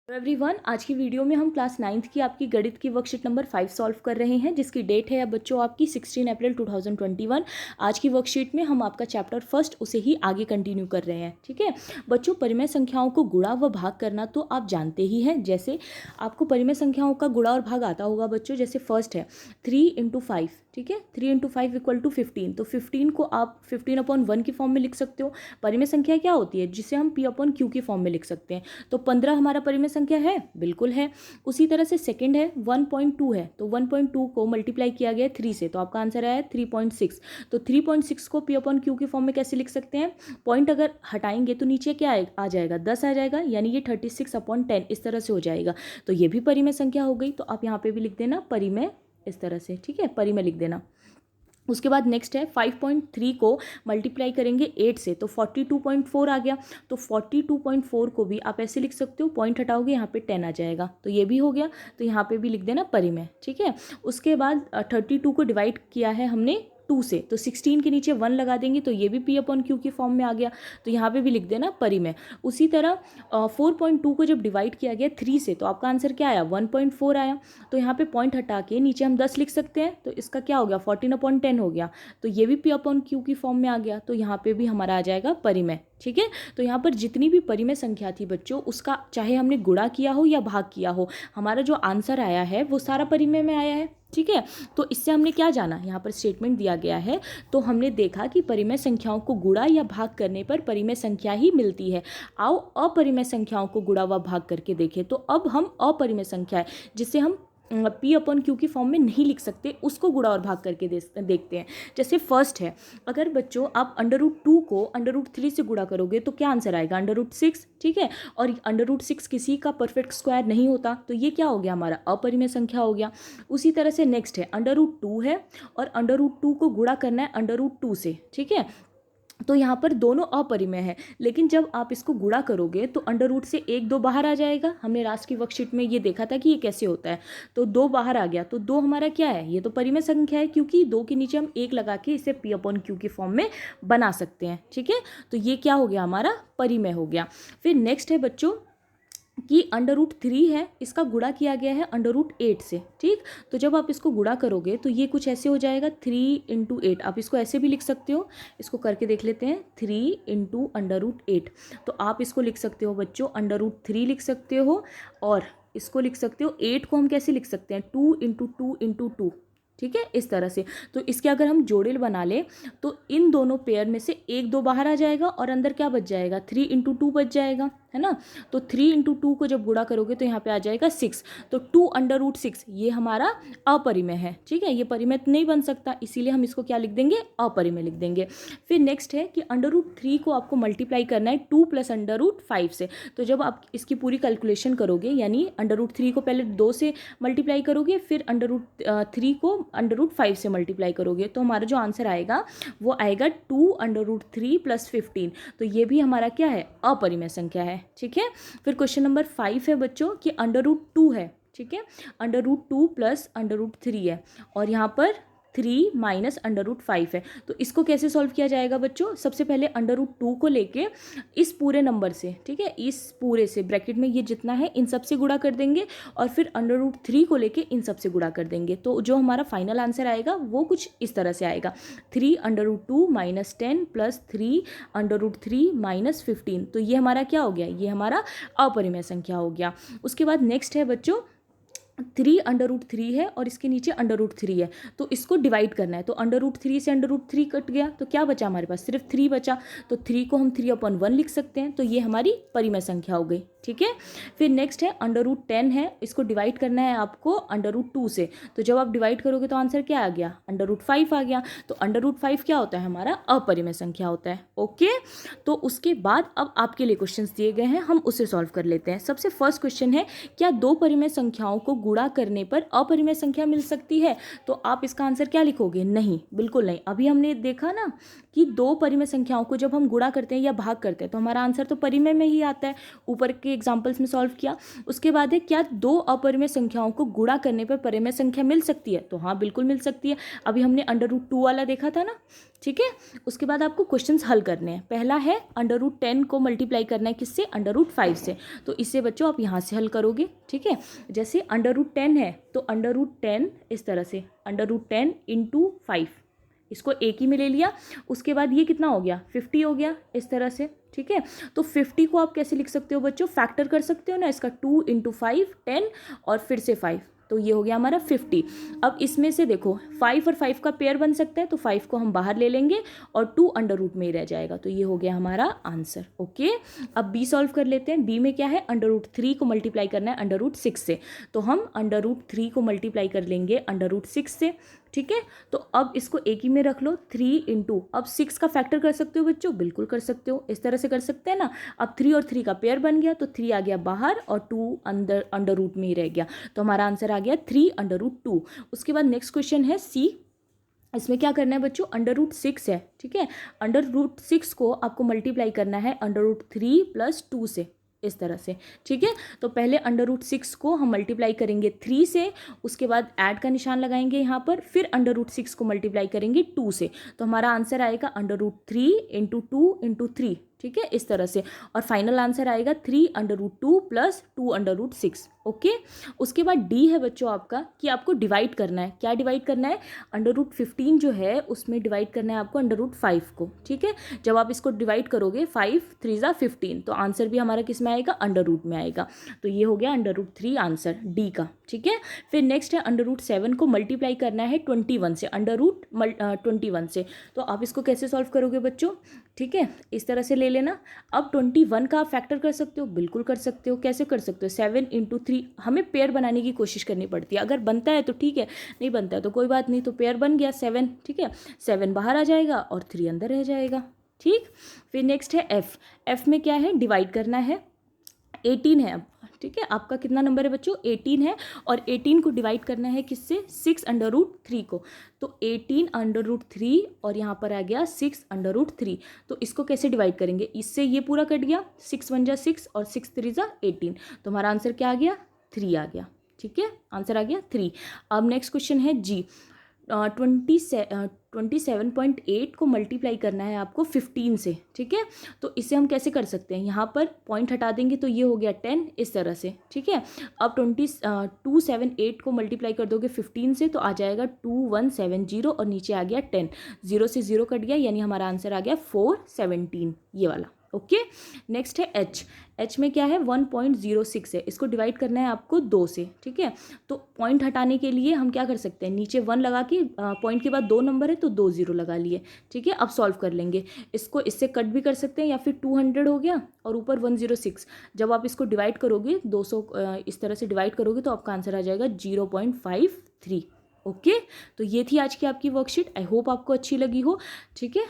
Everyone, आज की video में हम क्लास 9th की आपकी गणित की वर्कशीट नंबर 5 सॉल्व कर रहे हैं, जिसकी डेट है अब बच्चों आपकी 16 अप्रैल 2021। आज की वर्कशीट में हम आपका चैप्टर फर्स्ट उसे ही आगे कंटिन्यू कर रहे हैं। ठीक है बच्चों, परिमेय संख्याओं को गुणा व भाग करना तो आप जानते ही हैं। जैसे आपको परिमेय संख्याओं का गुणा और भाग आता होगा बच्चों। जैसे फर्स्ट है 3 × 5, ठीक है 3 × 5 = 15। तो 15 को आप 15/1 की फॉर्म में लिख सकते हो। परिमेय संख्या क्या होती है, जिसे हम P/Q की फॉर्म में लिख सकते हैं। तो 15 हमारा परिमेय संख्या है, बिल्कुल है। उसी तरह से सेकंड है 1.2 है, तो 1.2 को मल्टीप्लाई किया गया 3 से, तो आपका आंसर आया 3.6। तो 3.6 को P/Q की फॉर्म में कैसे लिख सकते हैं। पॉइंट अगर हटाएंगे तो नीचे क्या आ जाएगा, 10 आ जाएगा, यानी ये 36/10 इस तरह से हो जाएगा। तो ये भी परिमेय संख्या हो गई। तो आप यहाँ पे भी लिख देना परिमेय इस तरह से, ठीक है, परिमेय लिख देना। उसके बाद नेक्स्ट है 5.3 को मल्टीप्लाई करेंगे 8 से, तो 42.4 आ गया। तो 42.4 को भी आप ऐसे लिख सकते हो, पॉइंट हटाओगे यहाँ पे 10 आ जाएगा, तो ये भी हो गया। तो यहाँ पे भी लिख देना परिमेय, ठीक है। उसके बाद 32 को डिवाइड किया है हमने 2 से, तो 16 के नीचे 1 लगा देंगे, तो ये भी P/Q की फॉर्म में आ गया। तो यहाँ पे भी लिख देना परिमेय। उसी तरह 4.2 को जब डिवाइड किया गया 3 से, तो आपका आंसर क्या आया, 1.4 आया। तो यहाँ पे पॉइंट हटा के नीचे हम 10 लिख सकते हैं, तो इसका क्या हो गया, 14/10 हो गया। तो ये भी P/Q की फॉर्म में आ गया। तो यहाँ पे भी हमारा आ जाएगा परिमेय, ठीक है। तो यहाँ पर जितनी भी परिमेय संख्या थी बच्चों, उसका चाहे हमने गुणा किया हो या भाग किया हो, हमारा जो आंसर आया है वो सारा परिमेय में आया है, ठीक है। तो इससे हमने क्या जाना, यहाँ पर स्टेटमेंट दिया गया है, तो हमने देखा कि परिमेय संख्याओं को गुणा या भाग करने पर परिमेय संख्या ही मिलती है। आओ अपरिमेय संख्याओं को गुणा व भाग करके देखें। तो अब हम अपरिमेय संख्या है जिसे हम P/Q की फॉर्म में नहीं लिख सकते, उसको गुणा और भाग करके देखते हैं। जैसे फर्स्ट है, अगर बच्चों आप √2 को √3 से गुणा करोगे तो क्या आंसर आएगा, √6, ठीक है। और √6 किसी का परफेक्ट स्क्वायर नहीं होता, तो ये क्या हो गया, हमारा अपरिमेय संख्या हो गया। उसी तरह से नेक्स्ट है √2 है और √2 को गुणा करना है √2 से, ठीक है। तो यहाँ पर दोनों अपरिमेय है, लेकिन जब आप इसको गुणा करोगे तो √2 से 1 2 बाहर आ जाएगा। हमने लास्ट की वर्कशीट में ये देखा था कि ये कैसे होता है। तो 2 बाहर आ गया, तो 2 हमारा क्या है, ये तो परिमेय संख्या है, क्योंकि 2 के नीचे हम 1 लगा के इसे P/Q की फॉर्म में बना सकते हैं, ठीक है। तो ये क्या हो गया, हमारा परिमेय हो गया। फिर नेक्स्ट है बच्चों कि √3 है, इसका गुणा किया गया है √8 से, ठीक। तो जब आप इसको गुणा करोगे तो ये कुछ ऐसे हो जाएगा 3 × 8। आप इसको ऐसे भी लिख सकते हो, इसको करके देख लेते हैं, 3 × √8। तो आप इसको लिख सकते हो बच्चों √3 लिख सकते हो, और इसको लिख सकते हो 8 को हम कैसे लिख सकते हैं, 2 × 2 × 2, ठीक है, इस तरह से। तो इसके अगर हम जोड़ेल बना ले तो इन दोनों पेयर में से 1 2 बाहर आ जाएगा और अंदर क्या बच जाएगा, 3 × 2 बच जाएगा, है ना। तो 3 × 2 को जब गुणा करोगे तो यहाँ पे आ जाएगा 6। तो 2 √6 ये हमारा अपरिमेय है, ठीक है। ये परिमेय नहीं बन सकता, इसीलिए हम इसको क्या लिख देंगे, अपरिमेय लिख देंगे। फिर नेक्स्ट है कि √3 को आपको मल्टीप्लाई करना है 2 + √5 से। तो जब आप इसकी पूरी कैलकुलेशन करोगे, यानी √3 को पहले 2 से मल्टीप्लाई करोगे, फिर √3 को √5 से मल्टीप्लाई करोगे, तो हमारा जो आंसर आएगा वो आएगा 2 √3 + 15। तो ये भी हमारा क्या है, अपरिमेय संख्या है, ठीक है। फिर क्वेश्चन नंबर 5 है बच्चों कि √2 है, ठीक है, √2 + √3 है, और यहाँ पर 3 - √5 है। तो इसको कैसे सॉल्व किया जाएगा बच्चों, सबसे पहले √2 को लेके इस पूरे नंबर से, ठीक है, इस पूरे से ब्रैकेट में ये जितना है इन सब से गुणा कर देंगे, और फिर √3 को लेके इन सब से गुणा कर देंगे। तो जो हमारा फाइनल आंसर आएगा वो कुछ इस तरह से आएगा, 3 √2 - 10 + 3 √3 - 15। तो ये हमारा क्या हो गया, ये हमारा अपरिमेय संख्या हो गया। उसके बाद नेक्स्ट है बच्चों 3 √3 है और इसके नीचे √3 है, तो इसको डिवाइड करना है। तो √3 से √3 कट गया, तो क्या बचा हमारे पास, सिर्फ 3 बचा। तो 3 को हम 3/1 लिख सकते हैं। तो ये हमारी परिमेय संख्या हो गई, ठीक है। फिर नेक्स्ट है √10 है, इसको डिवाइड करना है आपको √2 से। तो जब आप डिवाइड करोगे तो आंसर क्या आ गया, √5 आ गया। तो √5 क्या होता है, हमारा अपरिमेय संख्या होता है, ओके। तो उसके बाद अब आपके लिए क्वेश्चंस दिए गए हैं, हम उसे सॉल्व कर लेते हैं। सबसे फर्स्ट क्वेश्चन है, क्या 2 परिमेय संख्याओं को गुणा करने पर अपरिमेय संख्या मिल सकती है। तो आप इसका आंसर क्या लिखोगे, नहीं, बिल्कुल नहीं। अभी हमने देखा ना कि दो परिमेय संख्याओं को जब हम गुणा करते हैं या भाग करते हैं तो हमारा आंसर तो परिमेय में ही आता है, ऊपर के एग्जाम्पल्स में सॉल्व किया। उसके बाद है क्या दो अपरिमेय संख्याओं को गुणा करने पर परिमेय संख्या मिल सकती है, तो हाँ बिल्कुल मिल सकती है। अभी हमने √2 वाला देखा था ना, ठीक है। उसके बाद आपको क्वेश्चंस हल करने हैं। पहला है √10 को मल्टीप्लाई करना है किससे, √5 से, तो इससे बच्चों आप यहाँ से हल करोगे, ठीक है। जैसे √10 है तो √10 इस तरह से √10 × 5, इसको एक ही में ले लिया। उसके बाद ये कितना हो गया, 50 हो गया इस तरह से, ठीक है। तो 50 को आप कैसे लिख सकते हो बच्चों, फैक्टर कर सकते हो ना, इसका 2 × 5 10 और फिर से 5, तो ये हो गया हमारा 50। अब इसमें से देखो 5 और 5 का पेयर बन सकता है, तो 5 को हम बाहर ले लेंगे और 2 अंडर रूट में ही रह जाएगा, तो ये हो गया हमारा आंसर। ओके, अब बी सॉल्व कर लेते हैं। बी में क्या है, √3 को मल्टीप्लाई करना है √6 से, तो हम √3 को मल्टीप्लाई कर लेंगे √6 से, ठीक है। तो अब इसको एक ही में रख लो, 3 × अब 6 का फैक्टर कर सकते हो बच्चों, बिल्कुल कर सकते हो, इस तरह से कर सकते हैं ना। अब 3 और 3 का पेयर बन गया, तो 3 आ गया बाहर और 2 अंडर रूट में ही रह गया, तो हमारा आंसर आ गया 3 √2। उसके बाद नेक्स्ट क्वेश्चन है सी। इसमें क्या करना है बच्चों, √6 है, ठीक है। √6 को आपको मल्टीप्लाई करना है √3 + 2 से, इस तरह से, ठीक है। तो पहले √6 को हम मल्टीप्लाई करेंगे 3 से, उसके बाद ऐड का निशान लगाएंगे यहाँ पर, फिर √6 को मल्टीप्लाई करेंगे 2 से, तो हमारा आंसर आएगा √3 × 2 × 3, ठीक है, इस तरह से। और फाइनल आंसर आएगा 3 √2 + 2 √6। ओके, उसके बाद डी है बच्चों आपका कि आपको डिवाइड करना है। क्या डिवाइड करना है, √15 जो है उसमें डिवाइड करना है आपको √5 को, ठीक है। जब आप इसको डिवाइड करोगे 5 3 = 15, तो आंसर भी हमारा किस में आएगा, अंडर रूट में आएगा, तो ये हो गया √3 आंसर डी का, ठीक है। फिर नेक्स्ट है √7 को मल्टीप्लाई करना है 21 से, √21 से, तो आप इसको कैसे सॉल्व करोगे बच्चों, ठीक है, इस तरह से ले लेना। अब 21 का आप फैक्टर कर सकते हो, बिल्कुल कर सकते हो। कैसे कर सकते हो, 7 × 3, हमें पेयर बनाने की कोशिश करनी पड़ती है। अगर बनता है तो ठीक है, नहीं बनता है तो कोई बात नहीं, तो पेयर बन गया 7, ठीक है, 7 बाहर आ जाएगा और 3 अंदर रह जाएगा, ठीक। फिर नेक्स्ट है एफ। एफ में क्या है, डिवाइड करना है, 18 है अब, ठीक है। आपका कितना नंबर है बच्चों, 18 है, और 18 को डिवाइड करना है किससे, 6 √3 को, तो 18 √3 और यहाँ पर आ गया 6 √3, तो इसको कैसे डिवाइड करेंगे, इससे ये पूरा कट गया, 6 × 1 = 6 और 6 × 3 = 18, तो हमारा आंसर क्या आ गया, 3 आ गया, ठीक है, आंसर आ गया 3। अब नेक्स्ट क्वेश्चन है जी। 27.8 को मल्टीप्लाई करना है आपको 15 से, ठीक है। तो इसे हम कैसे कर सकते हैं, यहाँ पर पॉइंट हटा देंगे तो ये हो गया 10, इस तरह से, ठीक है। अब 278 को मल्टीप्लाई कर दोगे 15 से, तो आ जाएगा 2170 और नीचे आ गया 10, 0 से 0 कट गया, यानी हमारा आंसर आ गया 417, ये वाला। ओके, नेक्स्ट है एच। एच में क्या है, 1.06 है, इसको डिवाइड करना है आपको 2 से, ठीक है। तो पॉइंट हटाने के लिए हम क्या कर सकते हैं, नीचे 1 लगा के, पॉइंट के बाद 2 नंबर है तो 2 0 लगा लिए, ठीक है। अब सॉल्व कर लेंगे इसको, इससे कट भी कर सकते हैं, या फिर 200 हो गया और ऊपर 106। जब आप इसको डिवाइड करोगे 200 इस तरह से डिवाइड करोगे तो आपका आंसर आ जाएगा 0.53। ओके, तो ये थी आज की आपकी वर्कशीट। आई होप आपको अच्छी लगी हो, ठीक है।